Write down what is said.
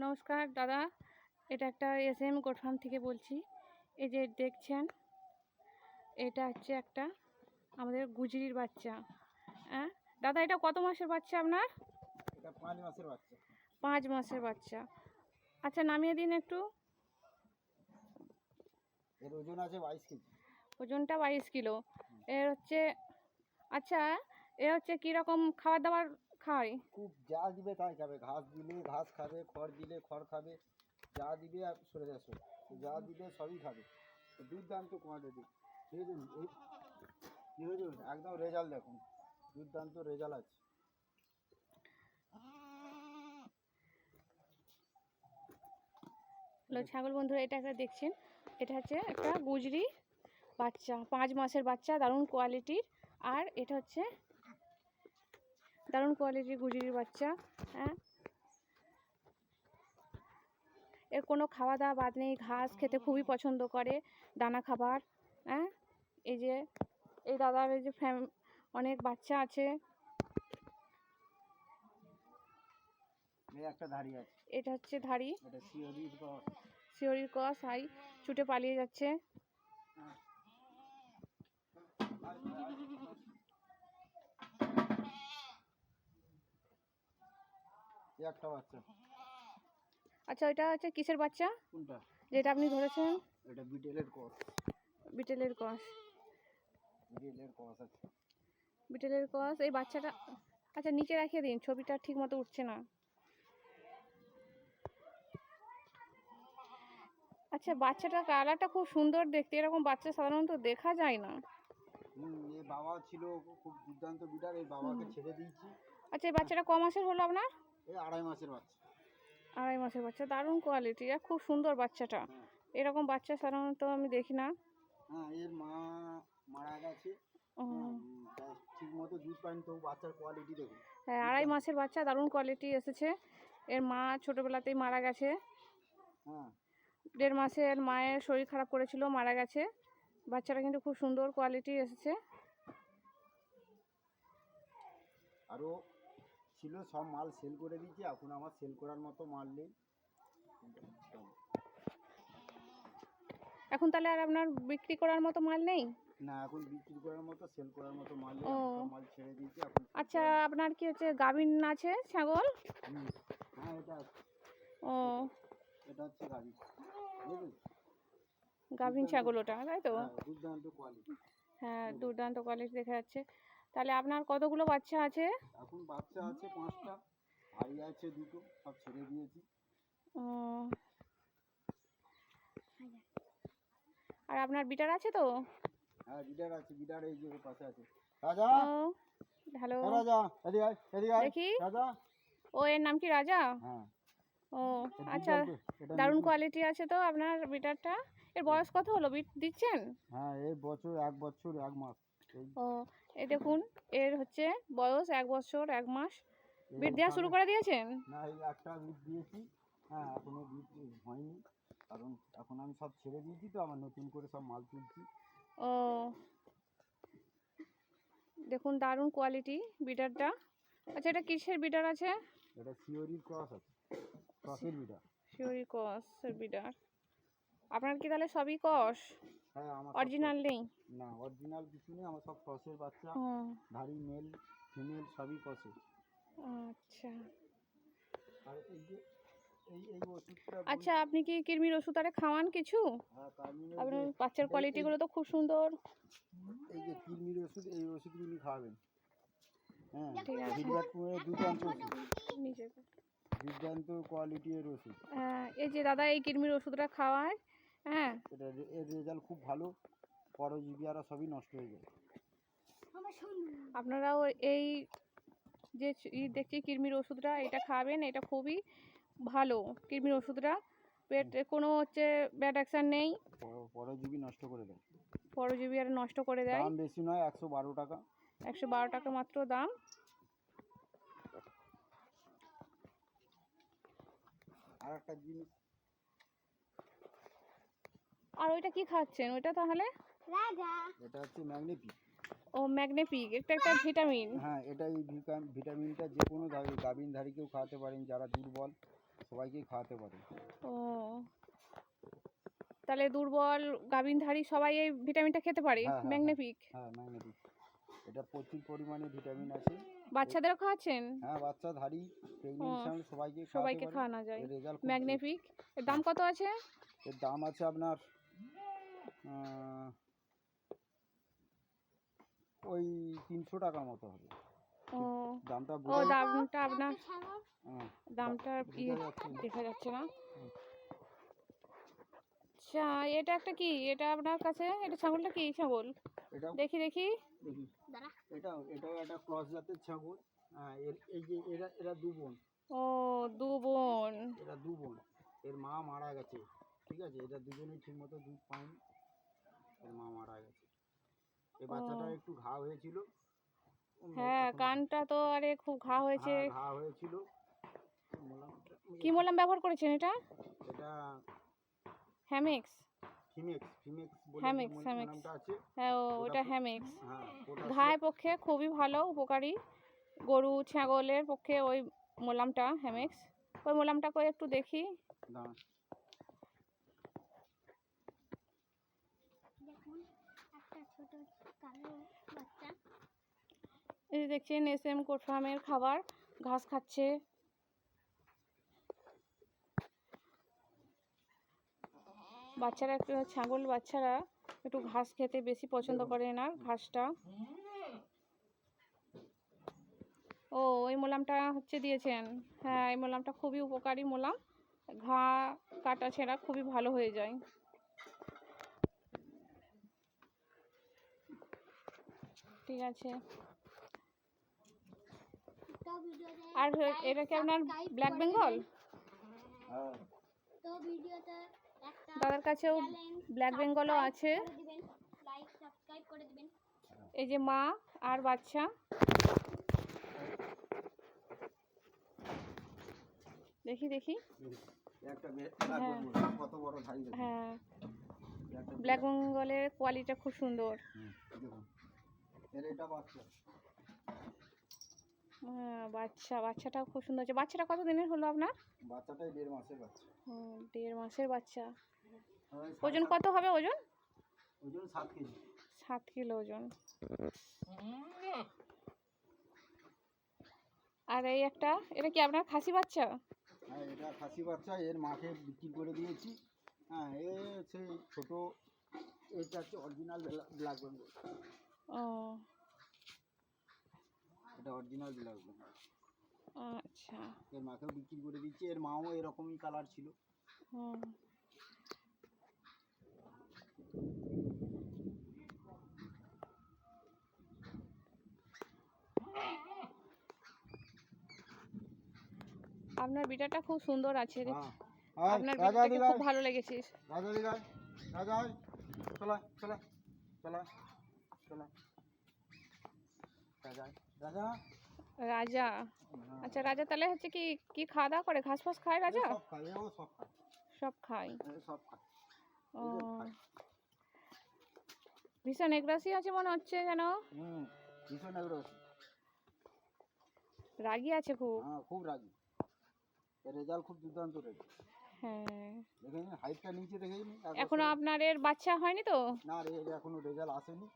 নমস্কার দাদা, এটা একটা SM গোট ফার্ম থেকে বলছি। এই যে দেখছেন, এটা হচ্ছে একটা আমাদের গুজরির বাচ্চা। হ্যাঁ দাদা, এটা কত মাসের বাচ্চা আপনার? এটা 5 মাসের বাচ্চা। 5 মাসের বাচ্চা। আচ্ছা, নামিয়ে দিন একটু। এর ওজন আছে 22 কেজি। ওজনটা 22 কিলো। এর হচ্ছে, আচ্ছা, এ হচ্ছে কীরকম খাবার দাবার খায়? খুব যা দিবে তাই খাবে। ঘাস দিলে ঘাস খাবে, খড় দিলে খড় খাবে, যা দিবে আর সরে যাচ্ছে, যা দিবে সবই খাবে। দুর্দান্ত কোয়ালিটি, দেখুন এই কী হয়েছে, একদম রেজাল্ট দেখুন, দুর্দান্ত রেজাল্ট আছে। হ্যালো ছাগল বন্ধুরা, এটা একটা দেখছেন, এটা হচ্ছে একটা গুজরি বাচ্চা, 5 মাসের বাচ্চা, দারুণ কোয়ালিটির। আর এটা হচ্ছে দারুণ কোয়ালিটির গুজরির বাচ্চা। হ্যাঁ, এর কোনো খাওয়া দাওয়া বাদ নেই, ঘাস খেতে খুবই পছন্দ করে, দানা খাবার। হ্যাঁ, এই যে এই দাদার এই যে অনেক বাচ্চা আছে। এই একটা ধাড়ি আছে, এটা হচ্ছে ধাড়ি, এটা শিওরির ক্রস, হাই ছুটে পালিয়ে যাচ্ছে। এই একটা বাচ্চা। আচ্ছা, ওইটা হচ্ছে কিসের বাচ্চা? কোনটা? যেটা আপনি ধরেছেন? এটা বিটেলের ক্রস। বিটেলের ক্রস। বিটেলের ক্রস আছে। বিটেলের ক্রস। এই বাচ্চাটা, আচ্ছা নিচে রাখিয়ে দিন, ছবিটা ঠিক মতো উঠছে না। আচ্ছা, বাচ্চাটার কালারটা খুব সুন্দর দেখতে, এরকম বাচ্চা সাধারণত দেখা যায় না। এর বাবা ছিল খুব দুর্দান্ত বিটার, এই বাবাকে ছেড়ে দিয়েছি। আচ্ছা, এই বাচ্চাটা ক মাসের হলো আপনার? এই 2.5 মাসের বাচ্চা। 2.5 মাসের বাচ্চা, দারুণ কোয়ালিটি, আর খুব সুন্দর বাচ্চাটা। এরকম বাচ্চা সাধারণত আমি দেখি না। হ্যাঁ, এর মা মারা গেছে, ঠিক মতো দুধ পায়নি, তো বাচ্চার কোয়ালিটি দেখুন। হ্যাঁ, 2.5 মাসের বাচ্চা, দারুণ কোয়ালিটি এসেছে। এর মা ছোটোবেলাতেই মারা গেছে। হ্যাঁ, 1.5 মাসে এর মায়ের শরীর খারাপ করেছিল, মারা গেছে। বাচ্চাটা কিন্তু খুব সুন্দর কোয়ালিটি এসেছে। আরও ছিল, সব মাল সেল করে দিয়েছি, এখন আমার সেল করার মতো মাল নেই। এখন তাহলে আর আপনার বিক্রি করার মতো মাল নেই? না, এখন বিক্রি করার মতো, সেল করার মতো মাল নেই, ও সব মাল ছেড়ে দিয়েছি এখন। আচ্ছা, আপনার কি হচ্ছে গাভিন আছে ছাগল? হ্যাঁ, এটা ও, এটা হচ্ছে গাড়ি, বুঝলি, গাভিন ছাগল ওটা, তাই তো? দুর্দান্ত কোয়ালিটি। হ্যাঁ, দুর্দান্ত কোয়ালিটি দেখা যাচ্ছে। তাহলে আপনার কতগুলো বাচ্চা আছে? এখন বাচ্চা আছে 5টা, ভাই আছে 2টো, সব ছেড়ে দিয়েছি। ও, আর আপনার বিটার আছে তো? হ্যাঁ, বিডার আছে, বিডার এই যে ওর পাশে আছে। রাজা, হ্যালো রাজা, এদিকে আয়, এদিকে আয় দেখি। রাজা। ও, এর নাম কি রাজা? হ্যাঁ। ও আচ্ছা, দারুণ কোয়ালিটি আছে তো আপনার বিটারটা। এর বয়স কত হলো বিট দিচ্ছেন? হ্যাঁ, এই বছর 1 বছর 1 মাস। ও, এই দেখুন, এর হচ্ছে বয়স 1 বছর 1 মাস। বিট দেওয়া শুরু করে দিয়েছেন? না, এই একটা বিট দিয়েছি। হ্যাঁ, এখনো বিট হয়নি, কারণ এখন আমি সব ছেড়ে দিয়েছি, তো আমার নতুন করে সব মাল তুলছি। ও, দেখুন দারুণ কোয়ালিটি বিটারটা। আচ্ছা, এটা কিসের বিটার আছে? এটা শিওরির ক্রস আছে, ক্রসের বিডার। শিওরি কসের বিটার। আপনার কি তাহলে সবই কস? হ্যাঁ, আমার অরিজিনাল নেই? না, অরিজিনাল কিছু নেই, আমার সব ক্রসের বাচ্চা, ও ধাড়ি মেল ফিমেল সবই ক্রসের। আচ্ছা। আর এই যে এই ওষুধটা। আচ্ছা, আপনি কি কৃমির ওষুধ আরে খাওয়ান কিছু? হ্যাঁ, কামিনের আপনার বাচ্চার কোয়ালিটিগুলো তো খুব সুন্দর। এই যে কৃমির ওষুধ, এই ওষুধগুলি খাওয়াবেন। হ্যাঁ, ঠিক আছে। দুর্দান্ত ওষুধ, দুর্দান্ত কোয়ালিটির ওষুধ। এই যে দাদা এই কৃমির ওষুধটা খাওয়ায়। হ্যাঁ, এটা এর রেজাল্ট খুব ভালো, পরজীবী আর সবই নষ্ট হয়ে যায়। আপনারাও এই যে দেখছি কৃমির ওষুধটা, এটা খাবেন, এটা খুবই ভালো কৃমির ওষুধটা। পেট কোনো হচ্ছে ব্যাড অ্যাকশন নেই, পরজীবী নষ্ট করে দেয়, পরজীবী আর নষ্ট করে দেয়। দাম বেশি নয়, 112 টাকা। 112 টাকা মাত্র দাম। আর একটা জিনিস, আর ওইটা কি খাচ্ছেন ওইটা তাহলে? এটা হচ্ছে ম্যাগনেপিক। ও, ম্যাগনেপিক, এটা একটা ভিটামিন। হ্যাঁ, এটা এই ভিটামিনটা যে কোনো গাভীনধারীকেও খাওয়াতে পারেন, যারা দুর্বল সবাইকেই খাওয়াতে পারে। ও, তাহলে দুর্বল গাভীনধারী সবাই এই ভিটামিনটা খেতে পারে, হ্যাঁ, হ্যাঁ, হ্যাঁ। ম্যাগনিফিক। হ্যাঁ, ম্যাগনেটিক। এটা প্রচুর পরিমাণে ভিটামিন আছে। বাচ্চাদেরও খাওয়াচ্ছেন? হ্যাঁ, বাচ্চাধারী, প্রেগনেন্ট সবাইকে খাওয়াতে সবাইকে পারে। খাওয়ানো যায় এর রেজাল্ট খুব ম্যাগনিফিক। এর দাম কত আছে? এর দাম আছে আপনার ওই 300 টাকার মতো হবে। ও, দামটা ও বোঝা দামটা আপনার, হ্যাঁ, দামটা বোঝা যাচ্ছে না। দেখা যাচ্ছে না। হুম। আচ্ছা, এটা একটা কি, এটা আপনার কাছে, এটা ছাগলটা কি ছাগল? এটাও দেখি দেখি। দেখি, এটাও একটা ক্রস জাতের ছাগল। হ্যাঁ, এই যে এরা দু বোন। ও, দু বোন। এরা দু বোন, এর মা মারা গেছে। ঠিক আছে, এরা দুজনেই ঠিক মতো দুধ পায়নি, এর মা মারা গেছে। এই বাচ্চাটা একটু ঘা হয়েছিল। হ্যাঁ, এখন কানটা তো আরে খুব ঘা হয়েছে। হ্যাঁ, ঘা হয়েছিল। কি মলম ব্যবহার করেছেন এটা? এটা হ্যামেক্স। ফিমেক্স বলে যে হ্যামেক্স, হ্যামেক্স। নামটা আছে। হ্যাঁ, ওটা ওটা হ্যামেক্স। হ্যাঁ, ওটা ঘায়ের পক্ষে খুবই ভালো, উপকারী। গরু ছাগলের পক্ষে ওই মলমটা হ্যামেক্স। ওই মলমটা করে একটু দেখি। দাঁড়ান। এই যে দেখছেন SM কোট ফার্মের খাবার, ঘাস খাচ্ছে। বাচ্চারা একটু, ছাগল বাচ্চারা একটু ঘাস খেতে বেশি পছন্দ করে না, ঘাসটা। ও, ওই মলমটা হচ্ছে দিয়েছেন। হ্যাঁ, এই মলমটা খুবই উপকারী মলম, ঘা কাটা ছেঁড়া খুবই ভালো হয়ে যায়। ঠিক আছে। আর এটা কি আপনার ব্ল্যাক বেঙ্গল? হ্যাঁ, দাদার কাছেও ব্ল্যাক বেঙ্গলও আছে। এই যে মা আর বাচ্চা। দেখি দেখি। একটা হ্যাঁ। কত বড় ধাড়ি দেখুন। হ্যাঁ, একটা ব্ল্যাক বেঙ্গলের কোয়ালিটিটা খুব সুন্দর। দেখুন, এটা বাচ্চা। হ্যাঁ, বাচ্চাটাও খুব সুন্দর আছে। বাচ্চাটা কত দিনের হলো আপনার? বাচ্চাটাই 1.5 মাসের বাচ্চা। 1.5 মাসের বাচ্চা। ওই ওজন কত হবে ওজন? ওজন 7 কেজি। 7 কিলো ওজন। আর এই একটা, এটা কি আপনার খাসি বাচ্চা? হ্যাঁ, এটা খাসি বাচ্চা। এর মাকে বিক্রি করে দিয়েছি। হ্যাঁ, এ সেই ছোট, এটা হচ্ছে অরিজিনাল ব্ল্যাক বেঙ্গল। ও, এটা অরিজিনাল ব্ল্যাক বেঙ্গল। আচ্ছা। এর মাকেও বিক্রি করে দিচ্ছি। এর মাও এরকমই কালার ছিল। হুম। আপনার বিটাটা খুব সুন্দর আছে। হ্যাঁ, আপনার বিটাটাকে খুব ভালো লেগেছে। রাজা দিগাই, রাজা, চলা চলা চলা চলা, রাজা রাজা। রাজা। আচ্ছা, রাজা তাহলে হচ্ছে কি, কি খাওয়া দাওয়া করে? ঘাস ফাস খায় রাজা? সব খায়, ও সব খায়। সব খায়। সব খায়। ও, ভীষণ এগ্রাসি আছে মনে হচ্ছে যেন। ভীষণ এগ্রেসিভ। রাগী আছে খুব। হ্যাঁ, খুব রাগী। এর রেজাল্ট খুব দুর্দান্ত রেজাল্ট। হ্যাঁ। দেখেন হাইটটা নিচে দেখেন। এখনো আপনার এর বাচ্চা হয়নি তো? না রে, এর এখনো রেজাল্ট আসেনি।